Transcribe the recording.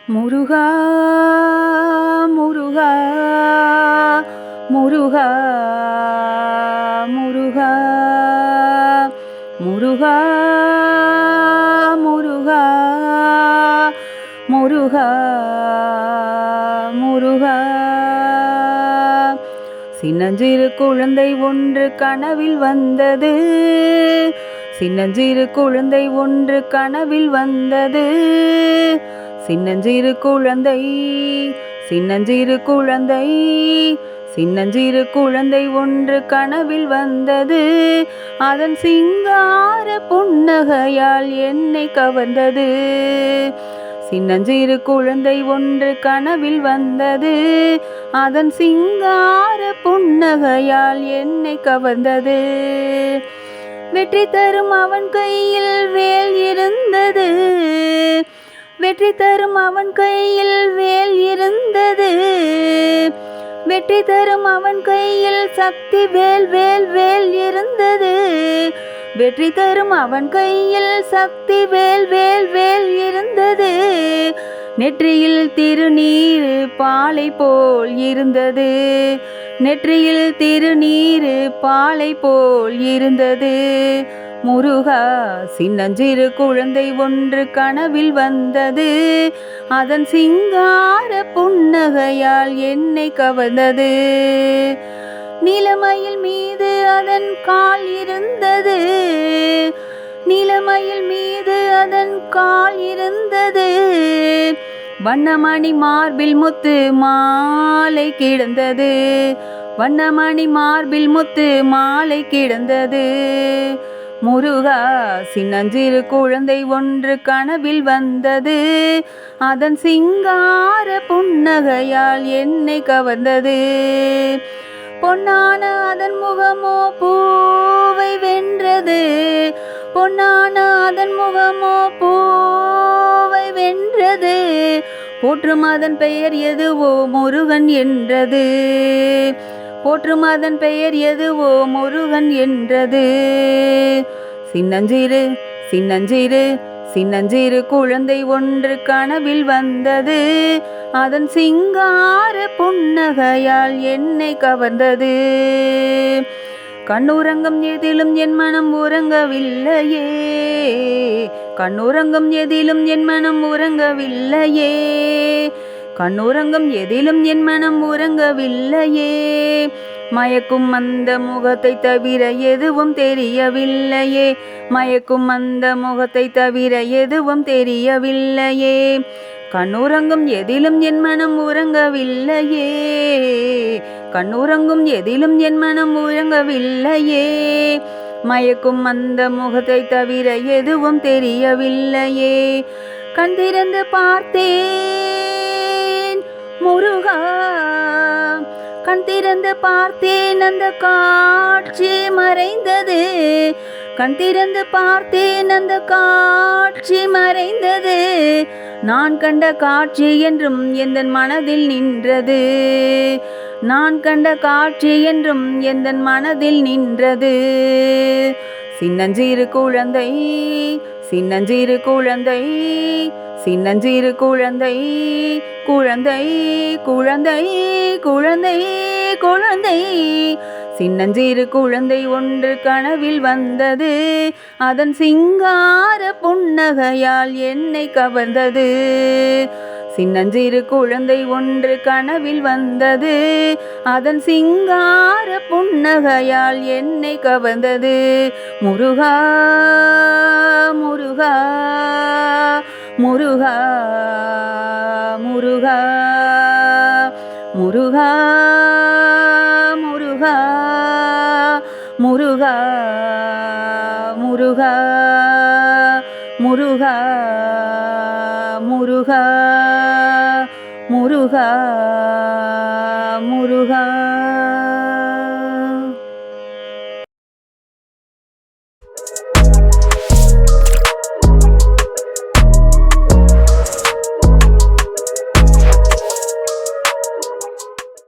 முருகா முருகா முருகா முருகா முருகா முருகா முருகா முருகா. சின்னஞ்சிறு குழந்தை ஒன்று கனவில் வந்தது, சின்னஞ்சிறு குழந்தை ஒன்று கனவில் வந்தது. சின்னஞ்சிறு குழந்தை, சின்னஞ்சிறு குழந்தை, சின்னஞ்சிறு குழந்தை ஒன்று கனவில் வந்தது. அதன் சிங்கார புன்னகையால் என்னை கவர்ந்தது. சின்னஞ்சிறு குழந்தை ஒன்று கனவில் வந்தது. அதன் சிங்கார புன்னகையால் என்னை கவர்ந்தது. வெற்றி தரும் அவன் கையில் வேல் இருந்தது, வெற்றி தரும் அவன் கையில் வேல் இருந்தது. வெற்றி தரும் அவன் கையில் சக்தி வேல் வேல் வேல் இருந்தது. வெற்றி தரும் அவன் கையில் சக்தி வேல் வேல் வேல் இருந்தது. நெற்றியில் திருநீர் பாலை போல் இருந்தது, நெற்றியில் திருநீர் பாலை போல் இருந்தது. முருகா, சின்னஞ்சிறு குழந்தை ஒன்று கனவில் வந்தது. அதன் சிங்கார புன்னகையால் என்னை கவர்ந்தது. நிலமயில் மீது அதன் கால் இருந்தது, நிலமயில் மீது அதன் கால் இருந்தது. வண்ணமணி மார்பில் முத்து மாலை கிடந்தது, வண்ணமணி மார்பில் முத்து மாலை கிடந்தது. முருகா, சின்னஞ்சிறு குழந்தை ஒன்று கனவில் வந்தது. அதன் சிங்கார புன்னகையால் என்னை கவர்ந்தது. பொன்னான அதன் முகமோ பூவை வென்றது, பொன்னான அதன் முகமோ பூவை வென்றது. போற்றும் அதன் பெயர் எதுவோ முருகன் என்றது, போற்றும் அதன் பெயர் எதுவோ முருகன் என்றது. சின்னஞ்சிறு, சின்னஞ்சிறு, சின்னஞ்சிறு குழந்தை ஒன்று கனவில் வந்தது. அதன் சிங்கார புன்னகையால் என்னை கவர்ந்தது. கண்ணுறங்கும் எதிலும் என் மனம் உறங்கவில்லையே, கண்ணுறங்கும் எதிலும் என் மனம் உறங்கவில்லையே, கண்ணுறங்கும் எதிலும் என் மனம் உறங்கவில்லையே. மயக்கும் அந்த முகத்தை தவிர எதுவும் தெரியவில்லையே, மயக்கும் அந்த முகத்தை தவிர எதுவும் தெரியவில்லையே. கண்ணுறங்கும் எதிலும் என் மனம் உறங்கவில்லையே, கண்ணுறங்கும் எதிலும் என் மனம் உறங்கவில்லையே. மயக்கும் அந்த முகத்தை தவிர எதுவும் தெரியவில்லையே. கண் திறந்து பார்த்தேன் முருகா, கண் திறந்து பார்த்தேன் அந்த காட்சி மறைந்தது, கண் திறந்து பார்த்தேன் அந்த காட்சி மறைந்தது. நான் கண்ட காட்சி என்றும் எந்தன் மனதில் நின்றது, நான் கண்ட காட்சி என்றும் எந்தன் மனதில் நின்றது. சின்னஞ்சிறு குழந்தை, சின்னஞ்சிறு குழந்தை, சின்னஞ்சிறு குழந்தை, குழந்தை குழந்தை குழந்தை குழந்தை. சின்னஞ்சிறு குழந்தை ஒன்று கனவில் வந்தது. அதன் சிங்கார புன்னகையால் என்னை கவர்ந்தது. சின்னஞ்சிறு குழந்தை ஒன்று கனவில் வந்தது. அதன் சிங்கார புன்னகையால் என்னை கவர்ந்தது. முருகா முருகா முருகா முருகா முருகா முருகா முருகா முருகா முருகா முருகா.